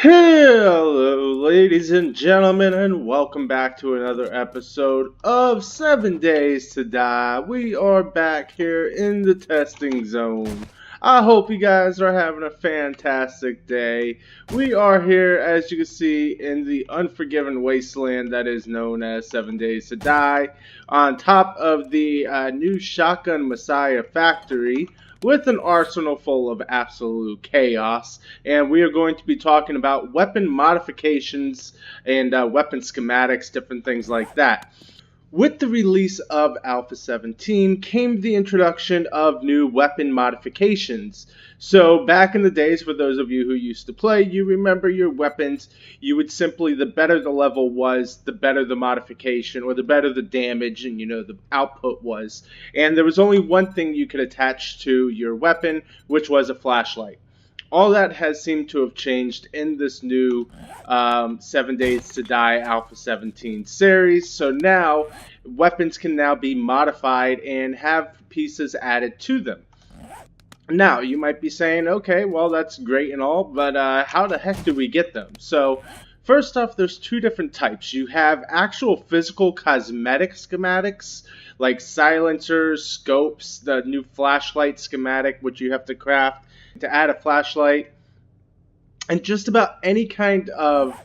Hello, ladies and gentlemen, and welcome back to another episode of 7 Days to Die. We are back here in the testing zone. I hope you guys are having a fantastic day. We are here, as you can see, in the unforgiven wasteland that is known as 7 Days to Die, on top of the new Shotgun Messiah factory, with an arsenal full of absolute chaos. And we are going to be talking about weapon modifications and weapon schematics, different things like that. With the release of Alpha 17 came the introduction of new weapon modifications. So back in the days, for those of you who used to play, you remember your weapons, you would simply, the better the level was, the better the modification, or the better the damage and the output was. And there was only one thing you could attach to your weapon, which was a flashlight. All that has seemed to have changed in this new 7 Days to Die Alpha 17 series. So now, weapons can now be modified and have pieces added to them. Now, you might be saying, okay, well, that's great and all, but how the heck do we get them? So, first off, there's two different types. You have actual physical cosmetic schematics, like silencers, scopes, the new flashlight schematic, which you have to craft to add a flashlight, and just about any kind of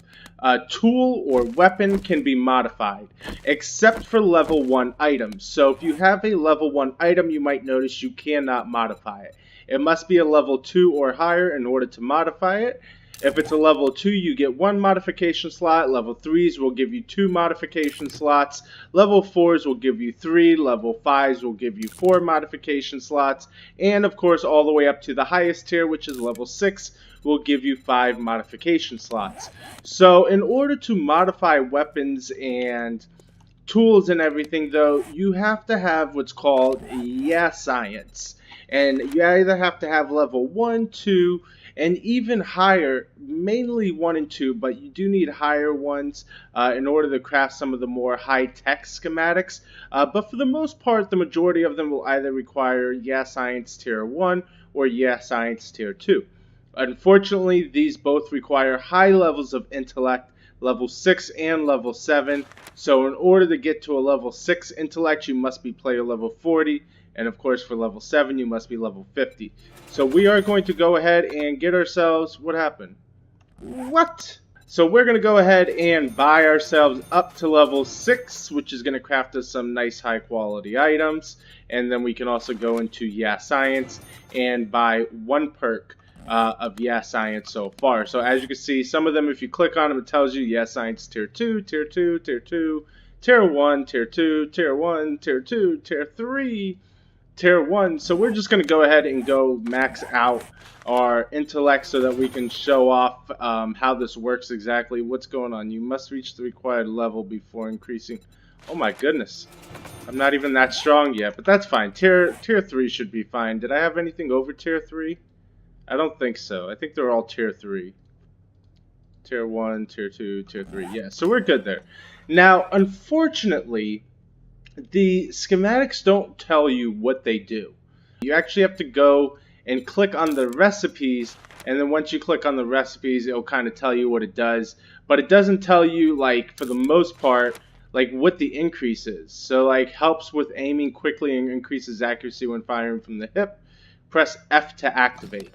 tool or weapon can be modified, except for level 1 items. So if you have a level 1 item, you might notice you cannot modify it. It must be a level 2 or higher in order to modify it. If it's a level 2, you get 1 modification slot. Level 3s will give you 2 modification slots. Level 4s will give you 3. Level 5s will give you 4 modification slots. And of course, all the way up to the highest tier, which is level 6, will give you 5 modification slots. So in order to modify weapons and tools and everything, though, you have to have what's called science. And you either have to have level 1, 2, and even higher, mainly 1 and 2, but you do need higher ones in order to craft some of the more high-tech schematics. But for the most part, the majority of them will either require science tier 1 or science tier 2. Unfortunately, these both require high levels of intellect, level 6 and level 7. So in order to get to a level 6 intellect, you must be player level 40. And of course, for level 7, you must be level 50. So we are going to go ahead and get ourselves... What happened? What? So we're going to go ahead and buy ourselves up to level 6, which is going to craft us some nice high quality items. And then we can also go into science and buy 1 perk of science so far. So as you can see, some of them, if you click on them, it tells you science tier 2, tier 2, tier 2, tier 1, tier 2, tier 1, tier 2, tier 3, tier 1. So we're just going to go ahead and go max out our intellect so that we can show off how this works exactly. What's going on? You must reach the required level before increasing. Oh my goodness. I'm not even that strong yet, but that's fine. Tier 3 should be fine. Did I have anything over tier 3? I don't think so. I think they're all tier 3. Tier 1, tier 2, tier 3. Yeah, so we're good there. Now, unfortunately, the schematics don't tell you what they do. You actually have to go and click on the recipes, and then once you click on the recipes, it'll kind of tell you what it does. But it doesn't tell you, like, for the most part, like, what the increase is. So, like, helps with aiming quickly and increases accuracy when firing from the hip. Press F to activate.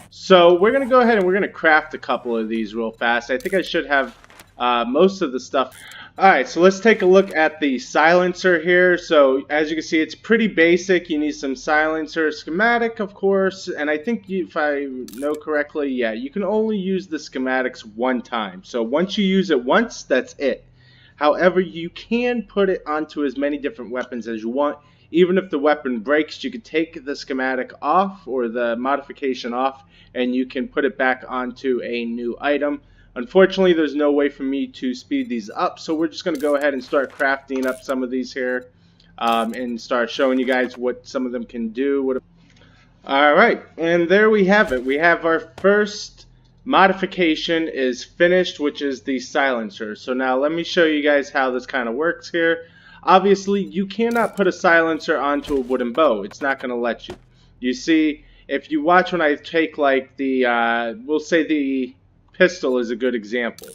So we're going to go ahead and we're going to craft a couple of these real fast. I think I should have most of the stuff. Alright, so let's take a look at the silencer here. So as you can see, it's pretty basic. You need some silencer schematic, of course. And I think if I know correctly, you can only use the schematics 1 time. So once you use it once, that's it. However, you can put it onto as many different weapons as you want. Even if the weapon breaks, you can take the schematic off or the modification off, and you can put it back onto a new item. Unfortunately, there's no way for me to speed these up, so we're just going to go ahead and start crafting up some of these here and start showing you guys what some of them can do. Alright, and there we have it. We have our first modification is finished, which is the silencer. So now let me show you guys how this kind of works here. Obviously, you cannot put a silencer onto a wooden bow. It's not going to let you. You see, if you watch when I take like the, we'll say the pistol is a good example.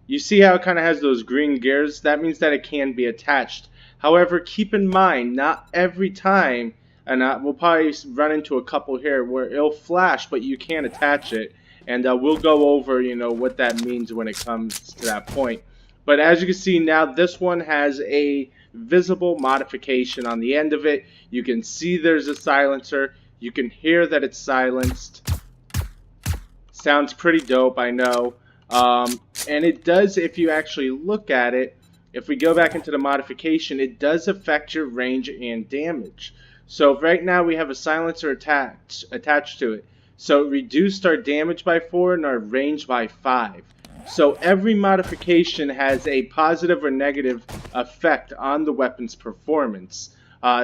You see how it kind of has those green gears? That means that it can be attached. However, keep in mind, not every time, and we'll probably run into a couple here where it'll flash, but you can't attach it. And we'll go over, what that means when it comes to that point. But as you can see now, this one has a visible modification on the end of it. You can see there's a silencer. You can hear that it's silenced. Sounds pretty dope, I know. And it does, if you actually look at it, if we go back into the modification, it does affect your range and damage. So right now we have a silencer attached to it. So it reduced our damage by 4 and our range by 5. So every modification has a positive or negative effect on the weapon's performance.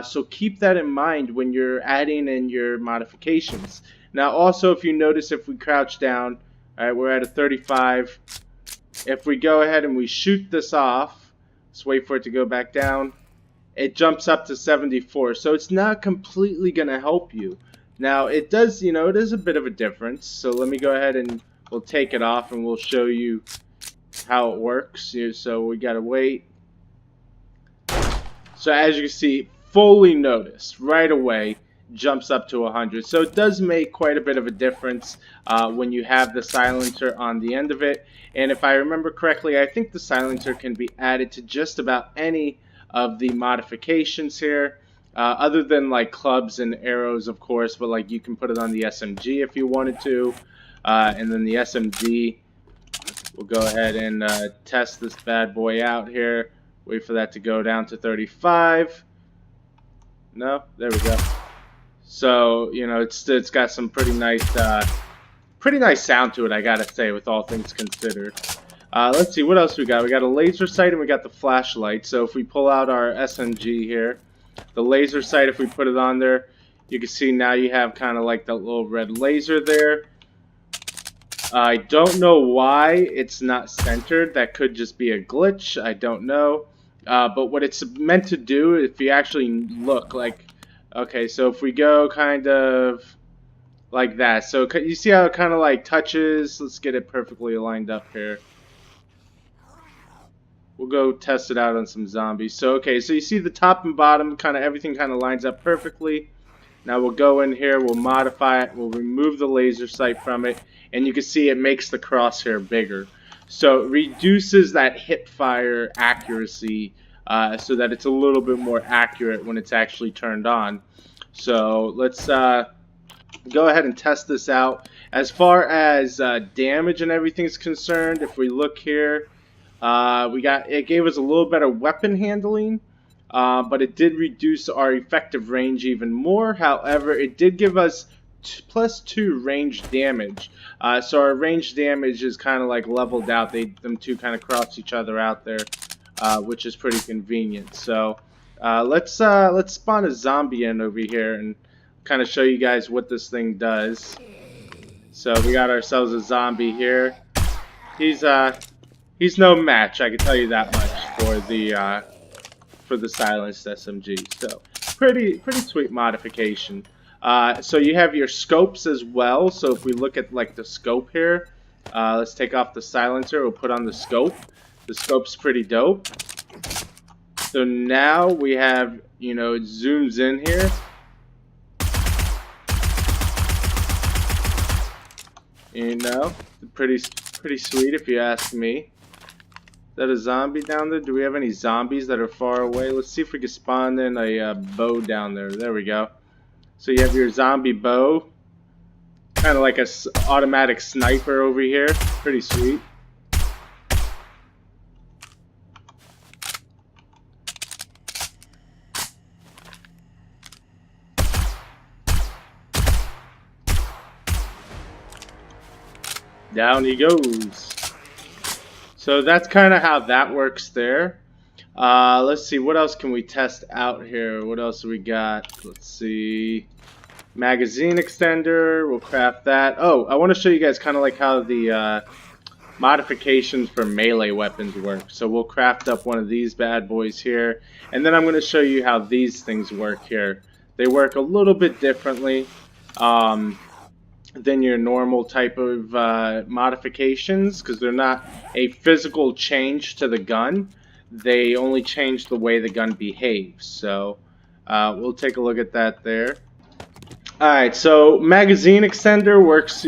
So keep that in mind when you're adding in your modifications. Now also, if you notice, if we crouch down, alright, we're at a 35. If we go ahead and we shoot this off, let's wait for it to go back down, it jumps up to 74. So it's not completely going to help you. Now it does, it is a bit of a difference. So let me go ahead and we'll take it off and we'll show you how it works. So we got to wait. So as you can see, fully noticed right away, jumps up to 100. So it does make quite a bit of a difference when you have the silencer on the end of it. And if I remember correctly, I think the silencer can be added to just about any of the modifications here, other than like clubs and arrows, of course, but like you can put it on the SMG if you wanted to. And then the SMG, we'll go ahead and test this bad boy out here. Wait for that to go down to 35. No, there we go. So, it's got some pretty nice sound to it, I gotta say, with all things considered. Let's see, what else we got? We got a laser sight and we got the flashlight. So if we pull out our SMG here, the laser sight, if we put it on there, you can see now you have kind of like that little red laser there. I don't know why it's not centered. That could just be a glitch. I don't know. But what it's meant to do, if you actually look, like, okay, so if we go kind of like that. So you see how it kind of like touches? Let's get it perfectly lined up here. We'll go test it out on some zombies. So, okay, so you see the top and bottom, kind of everything kind of lines up perfectly. Now we'll go in here, we'll modify it, we'll remove the laser sight from it, and you can see it makes the crosshair bigger. So it reduces that hip fire accuracy so that it's a little bit more accurate when it's actually turned on. So let's go ahead and test this out. As far as damage and everything is concerned, if we look here, it gave us a little better weapon handling. But it did reduce our effective range even more. However, it did give us +2 range damage. So our range damage is kind of like leveled out. Them two kind of cross each other out there, which is pretty convenient. So let's spawn a zombie in over here and kind of show you guys what this thing does. So we got ourselves a zombie here. He's no match, I can tell you that much, for the silenced SMG. So pretty sweet modification. So you have your scopes as well. So if we look at like the scope here, let's take off the silencer, we'll put on the scope. The scope's pretty dope. So now we have, it zooms in here. Pretty sweet if you ask me. Is that a zombie down there? Do we have any zombies that are far away? Let's see if we can spawn in a bow down there. There we go. So you have your zombie bow. Kind of like a automatic sniper over here. Pretty sweet. Down he goes. So that's kind of how that works there. Let's see, what else can we test out here? What else do we got? Let's see. Magazine extender, we'll craft that. Oh, I want to show you guys kind of like how the modifications for melee weapons work. So we'll craft up one of these bad boys here. And then I'm going to show you how these things work here. They work a little bit differently. than your normal type of modifications, because they're not a physical change to the gun. They only change the way the gun behaves. So we'll take a look at that there. Alright, so magazine extender works,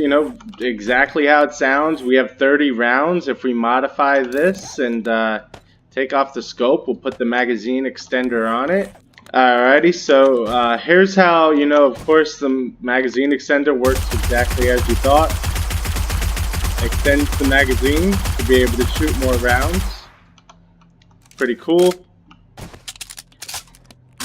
exactly how it sounds. We have 30 rounds. If we modify this and take off the scope, we'll put the magazine extender on it. Alrighty, so here's how, of course, the magazine extender works exactly as you thought. Extends the magazine to be able to shoot more rounds. Pretty cool.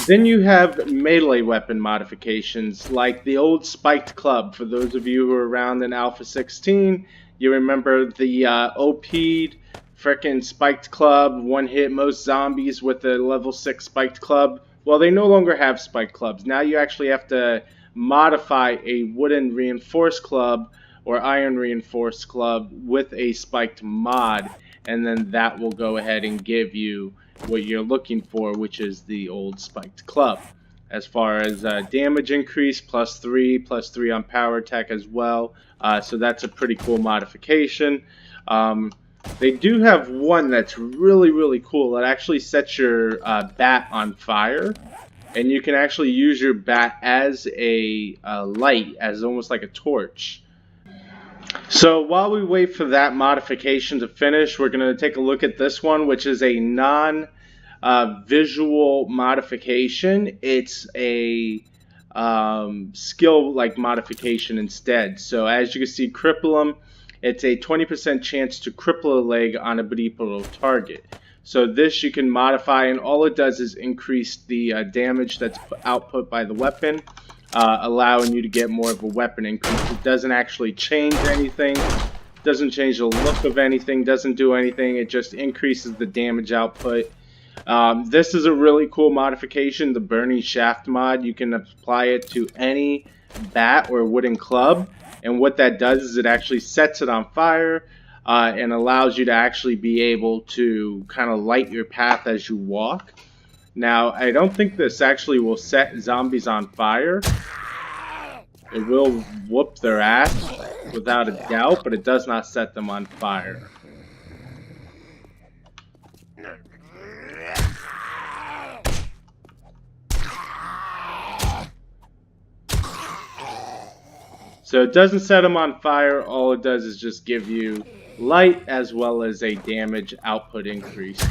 Then you have melee weapon modifications, like the old spiked club. For those of you who are around in Alpha 16, you remember the OP'd frickin' spiked club, one hit most zombies with a level 6 spiked club. Well, they no longer have spiked clubs. Now you actually have to modify a wooden reinforced club or iron reinforced club with a spiked mod, and then that will go ahead and give you what you're looking for, which is the old spiked club. As far as damage increase, +3 on power attack as well. So that's a pretty cool modification. They do have one that's really cool. It actually sets your bat on fire, and you can actually use your bat as a light, as almost like a torch. So while we wait for that modification to finish, we're going to take a look at this one, which is a non-visual modification. It's a skill-like modification instead. So as you can see, cripple them. It's a 20% chance to cripple a leg on a bipedal target. So this you can modify, and all it does is increase the damage that's output by the weapon. Allowing you to get more of a weapon increase. It doesn't actually change anything, doesn't change the look of anything, doesn't do anything. It just increases the damage output. This is a really cool modification, the Burning Shaft mod. You can apply it to any bat or wooden club, and what that does is it actually sets it on fire and allows you to actually be able to kind of light your path as you walk. Now, I don't think this actually will set zombies on fire. It will whoop their ass, without a doubt, but it does not set them on fire. So it doesn't set them on fire. All it does is just give you light as well as a damage output increase.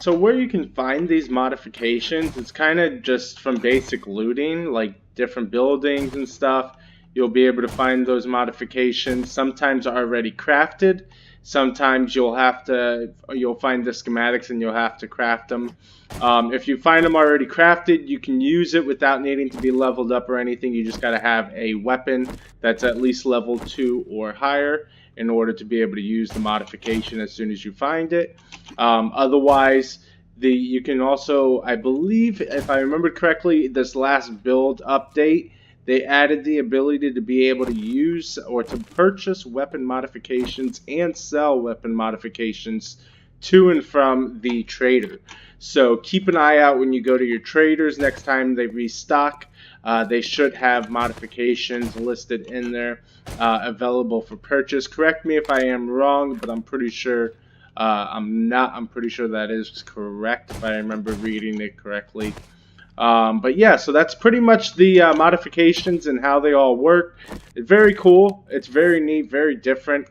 So where you can find these modifications, it's kind of just from basic looting, like different buildings and stuff. You'll be able to find those modifications. Sometimes already crafted. Sometimes you'll find the schematics and you'll have to craft them. If you find them already crafted, you can use it without needing to be leveled up or anything. You just got to have a weapon that's at least level 2 or higher in order to be able to use the modification as soon as you find it. Otherwise, you can also, I believe, if I remember correctly, this last build update, they added the ability to be able to use or to purchase weapon modifications and sell weapon modifications to and from the trader. So keep an eye out when you go to your traders next time they restock. They should have modifications listed in there available for purchase. Correct me if I am wrong, but I'm pretty sure I'm pretty sure that is correct if I remember reading it correctly. But yeah, so that's pretty much the modifications and how they all work. It's very cool. It's very neat, very different.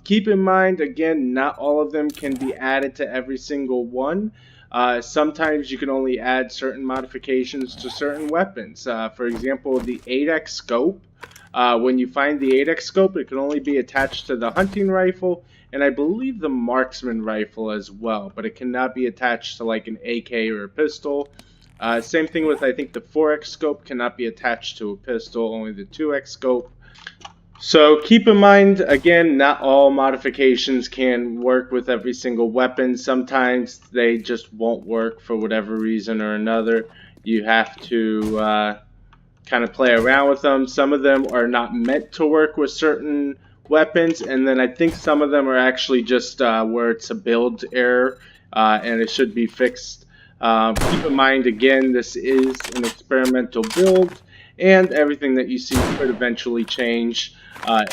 Keep in mind, again, not all of them can be added to every single one. Sometimes you can only add certain modifications to certain weapons. For example, the 8x scope. When you find the 8x scope, it can only be attached to the hunting rifle, and I believe the marksman rifle as well, but it cannot be attached to like an AK or a pistol. Same thing with, I think, the 4x scope cannot be attached to a pistol, only the 2x scope. So keep in mind, again, not all modifications can work with every single weapon. Sometimes they just won't work for whatever reason or another. You have to kind of play around with them. Some of them are not meant to work with certain weapons, and then I think some of them are actually just where it's a build error and it should be fixed Keep in mind, again, this is an experimental build, and everything that you see could eventually change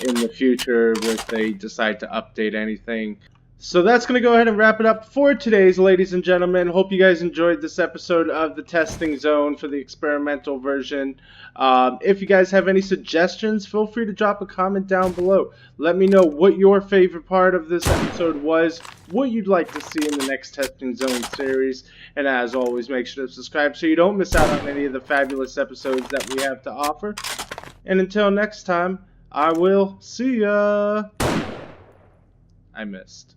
in the future if they decide to update anything. So that's going to go ahead and wrap it up for today's, ladies and gentlemen. Hope you guys enjoyed this episode of the Testing Zone for the experimental version. If you guys have any suggestions, feel free to drop a comment down below. Let me know what your favorite part of this episode was, what you'd like to see in the next Testing Zone series. And as always, make sure to subscribe so you don't miss out on any of the fabulous episodes that we have to offer. And until next time, I will see ya. I missed.